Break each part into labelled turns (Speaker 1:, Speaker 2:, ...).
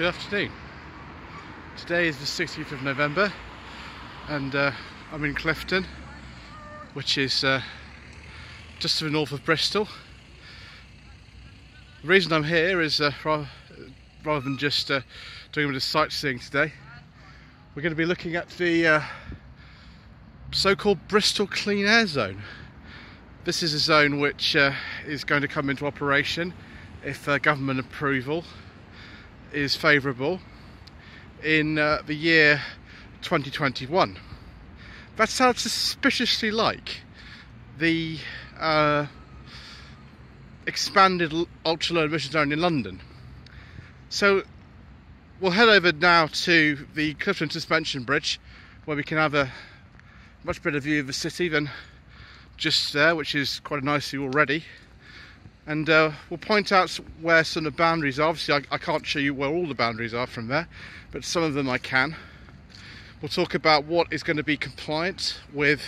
Speaker 1: Good afternoon. Today is the 16th of November and I'm in Clifton, which is just to the north of Bristol. The reason I'm here is rather than just doing a bit of sightseeing today, we're going to be looking at the so-called Bristol Clean Air Zone. This is a zone which is going to come into operation if government approval is favourable in the year 2021. That sounds suspiciously like the expanded ultra-low emission zone in London. So we'll head over now to the Clifton Suspension Bridge, where we can have a much better view of the city than just there, which is quite a nice view already. And we'll point out where some of the boundaries are. Obviously I can't show you where all the boundaries are from there, but some of them I can. We'll talk about what is going to be compliant with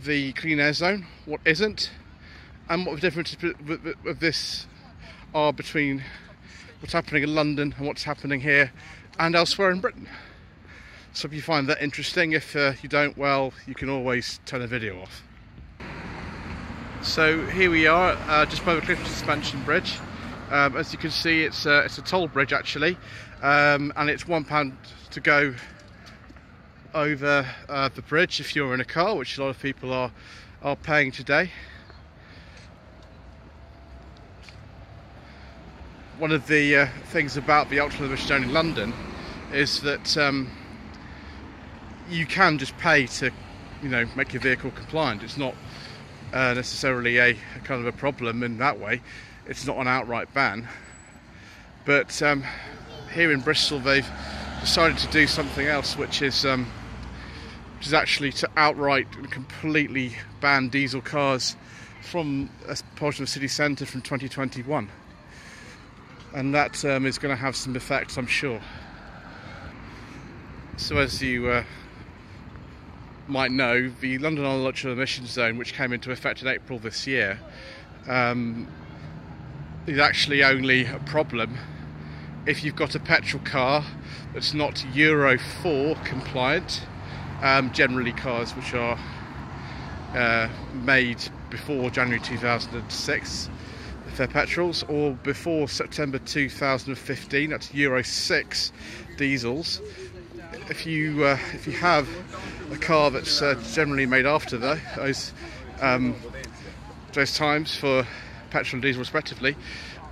Speaker 1: the Clean Air Zone, what isn't, and what the differences of this are between what's happening in London and what's happening here and elsewhere in Britain. So if you find that interesting, if you don't, well, you can always turn the video off. So here we are, just by the Clifton Suspension Bridge. As you can see, it's a toll bridge actually, and it's £1 to go over the bridge if you're in a car, which a lot of people are paying today. One of the things about the ultra-low emission zone in London is that you can just pay to, make your vehicle compliant. It's not necessarily a kind of a problem in that way. It's not an outright ban, but here in Bristol they've decided to do something else, which is actually to outright and completely ban diesel cars from a portion of the city centre from 2021, and that is going to have some effects, I'm sure. So as you might know, the London ultra emission zone, which came into effect in April this year, is actually only a problem if you've got a petrol car that's not Euro 4 compliant, generally cars which are made before January 2006 if they're petrols, or before September 2015, that's Euro 6 diesels. If you have a car that's generally made after those times for petrol and diesel respectively,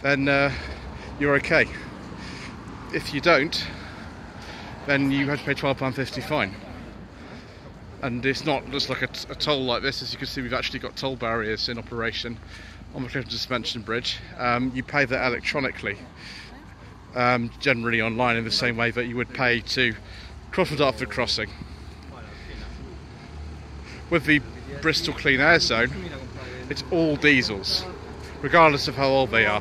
Speaker 1: then you're okay. If you don't, then you have to pay £12.50 fine. And it's not just like a toll like this. As you can see, we've actually got toll barriers in operation on the Clifton Suspension Bridge. You pay that electronically, generally online, in the same way that you would pay to Dartford crossing. With the Bristol Clean Air Zone, it's all diesels, regardless of how old they are,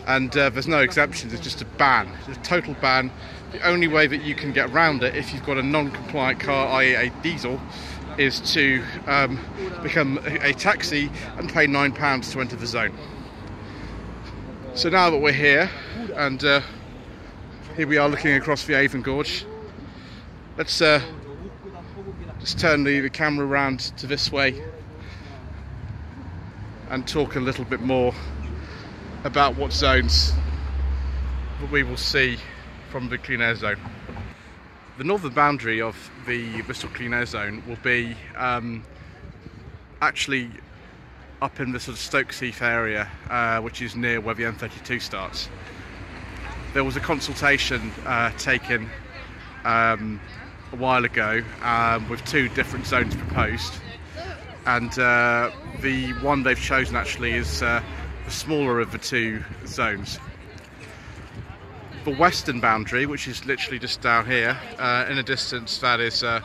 Speaker 1: and there's no exemptions. It's just a ban, it's a total ban. The only way that you can get around it, if you've got a non-compliant car, i.e. a diesel, is to become a taxi and pay £9 to enter the zone. So now that we're here, and here we are looking across the Avon Gorge, let's just turn the camera around to this way and talk a little bit more about what zones that we will see from the Clean Air Zone. The northern boundary of the Bristol Clean Air Zone will be actually up in the sort of Stoke-Heath area, which is near where the M32 starts. There was a consultation taken a while ago with two different zones proposed, and the one they've chosen actually is the smaller of the two zones. The western boundary, which is literally just down here in a distance, that is the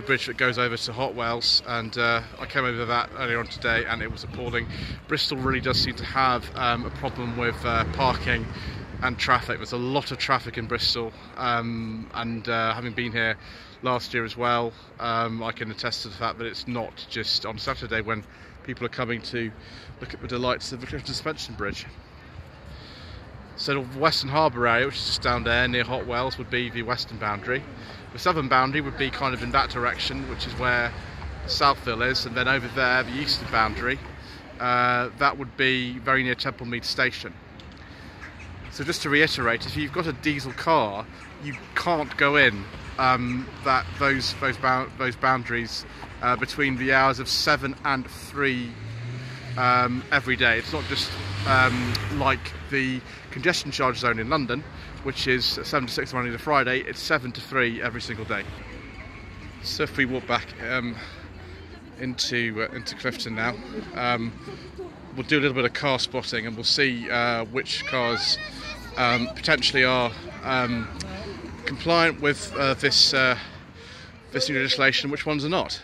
Speaker 1: bridge that goes over to Hotwells, and I came over that earlier on today and it was appalling. Bristol really does seem to have a problem with parking and traffic. There's a lot of traffic in Bristol, and having been here last year as well, I can attest to the fact that it's not just on Saturday when people are coming to look at the delights of the Clifton Suspension Bridge. So the Western Harbour area, which is just down there near Hot Wells, would be the western boundary. The southern boundary would be kind of in that direction, which is where Southville is, and then over there, the eastern boundary, that would be very near Templemead Station. So just to reiterate, if you've got a diesel car, you can't go in those boundaries between the hours of 7 and 3 every day. It's not just like the congestion charge zone in London, which is 7 to 6 Monday to Friday. It's 7 to 3 every single day. So if we walk back into Clifton now, we'll do a little bit of car spotting, and we'll see which cars potentially are compliant with this new legislation, which ones are not.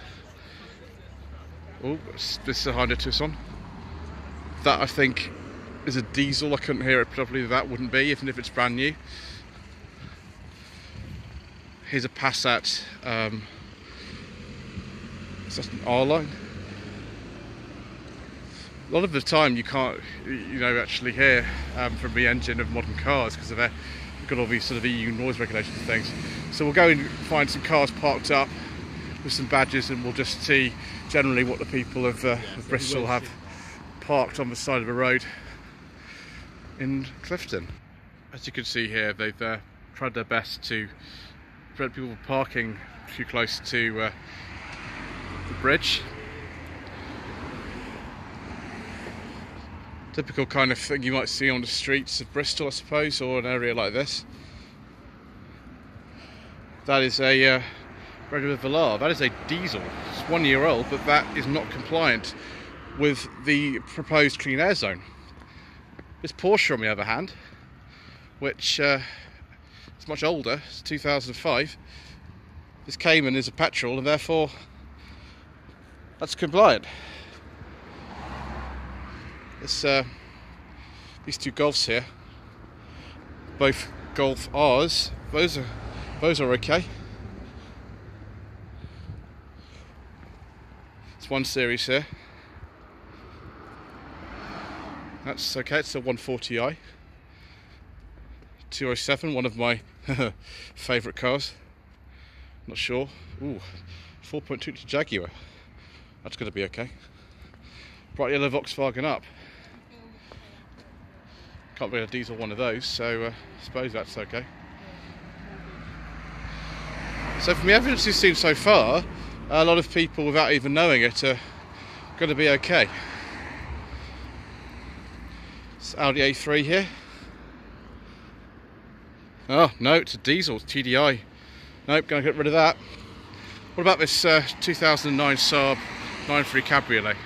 Speaker 1: Oh, this is a Honda Tucson. That I think is a diesel. I couldn't hear it properly. That wouldn't be, even if it's brand new. Here's a Passat. Is that an R-Line? A lot of the time you can't, actually hear from the engine of modern cars because they've got all these sort of EU noise regulations and things. So we'll go and find some cars parked up with some badges, and we'll just see generally what the people of Bristol have parked on the side of the road in Clifton. As you can see here, they've tried their best to prevent people from parking too close to the bridge. Typical kind of thing you might see on the streets of Bristol, I suppose, or an area like this. That is a regular Velar. That is a diesel. It's 1 year old, but that is not compliant with the proposed clean air zone. This Porsche, on the other hand, which is much older, it's 2005, this Cayman is a petrol, and therefore that's compliant. These two Golfs here, both Golf Rs, those are okay. It's 1 Series here. That's okay. It's a 140i, 207, one of my favourite cars. Not sure. Ooh, 4.2 Jaguar. That's going to be okay. Bright yellow Volkswagen up. Can't be a diesel one of those, so I suppose that's okay. So from the evidence we've seen so far, a lot of people, without even knowing it, are going to be okay. It's Audi A3 here. Oh no, it's a diesel, it's TDI. Nope, going to get rid of that. What about this 2009 Saab 9.3 Cabriolet?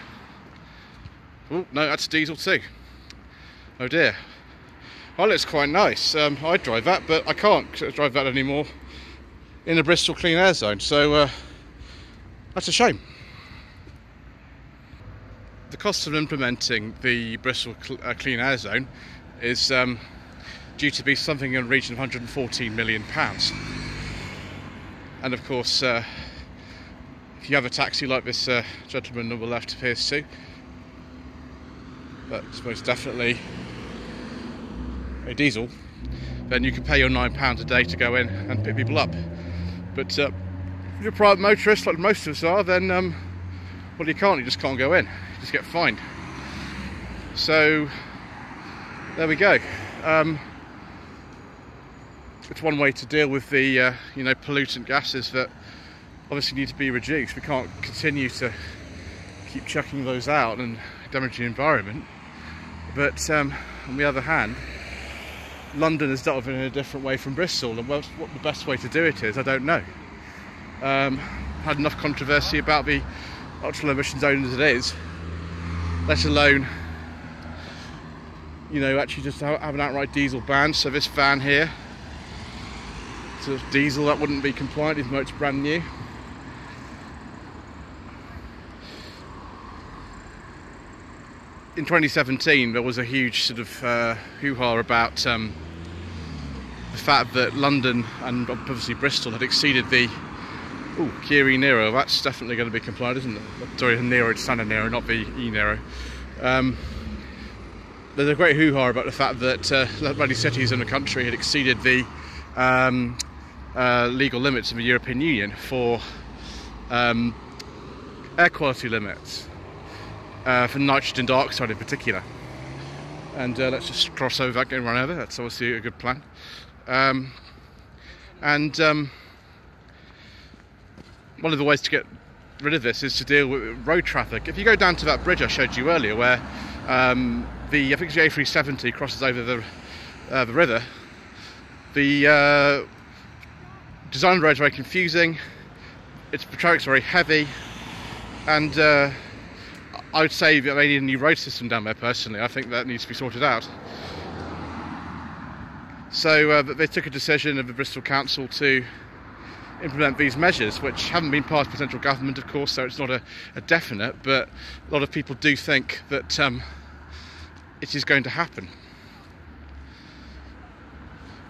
Speaker 1: Oh no, that's a diesel too. Oh dear. Well, it's quite nice. I'd drive that, but I can't drive that anymore in the Bristol clean air zone, so that's a shame. The cost of implementing the Bristol clean air zone is due to be something in the region of £114 million. And of course, if you have a taxi like this gentleman on the left appears to, that's most definitely a diesel, then you can pay your £9 a day to go in and pick people up. But if you're a private motorist, like most of us are, then well, you just can't go in. You just get fined. So there we go. It's one way to deal with the pollutant gases that obviously need to be reduced. We can't continue to keep chucking those out and damaging the environment. But on the other hand, London has dealt with it in a different way from Bristol, and what the best way to do it is, I don't know. Had enough controversy about the ultra low emission zone as it is, let alone actually just have an outright diesel ban. So this van here, so it's diesel, that wouldn't be compliant even though it's brand new. In 2017 there was a huge sort of hoo-ha about the fact that London and obviously Bristol had exceeded the Kia e-Niro. That's definitely going to be compliant, isn't it? Sorry, Niro, it's Santa Niro, not the e-Niro. there's a great hoo-ha about the fact that many cities in the country had exceeded the legal limits of the European Union for air quality limits, for nitrogen dioxide in particular. And let's just cross over that, going run over. That's obviously a good plan. One of the ways to get rid of this is to deal with road traffic. If you go down to that bridge I showed you earlier, where I think it's the A370 crosses over the river, the design of the road is very confusing. The traffic's very heavy, and I would say that they need a new road system down there. Personally, I think that needs to be sorted out. So they took a decision of the Bristol Council to implement these measures, which haven't been passed by central government, of course, so it's not a definite, but a lot of people do think that it is going to happen.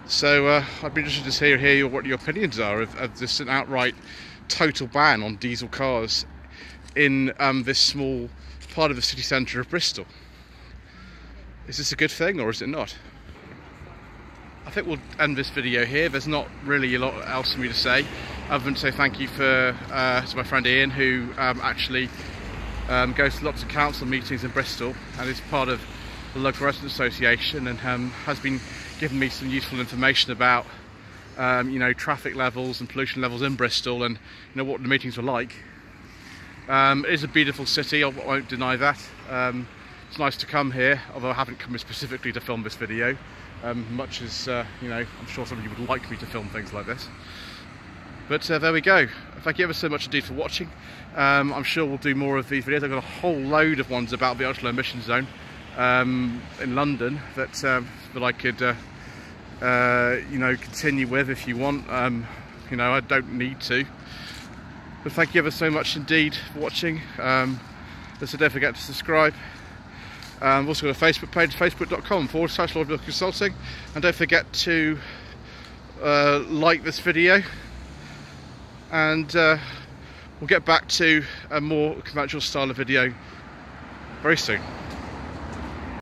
Speaker 1: So I'd be interested to hear what your opinions are of this an outright total ban on diesel cars in this small part of the city centre of Bristol. Is this a good thing, or is it not? I think we'll end this video here. There's not really a lot else for me to say, other than to say thank you to my friend Ian, who actually goes to lots of council meetings in Bristol and is part of the local residents association, and has been giving me some useful information about traffic levels and pollution levels in Bristol, and what the meetings were like. It is a beautiful city, I won't deny that. It's nice to come here, although I haven't come here specifically to film this video, much as I'm sure some of you would like me to film things like this. But there we go. Thank you ever so much indeed for watching. I'm sure we'll do more of these videos. I've got a whole load of ones about the ultra low emission zone in London that I could continue with if you want. I don't need to. But thank you ever so much indeed for watching. So don't forget to subscribe. I've also got a Facebook page, facebook.com/Lloyd Consulting, and don't forget to like this video, and we'll get back to a more conventional style of video very soon.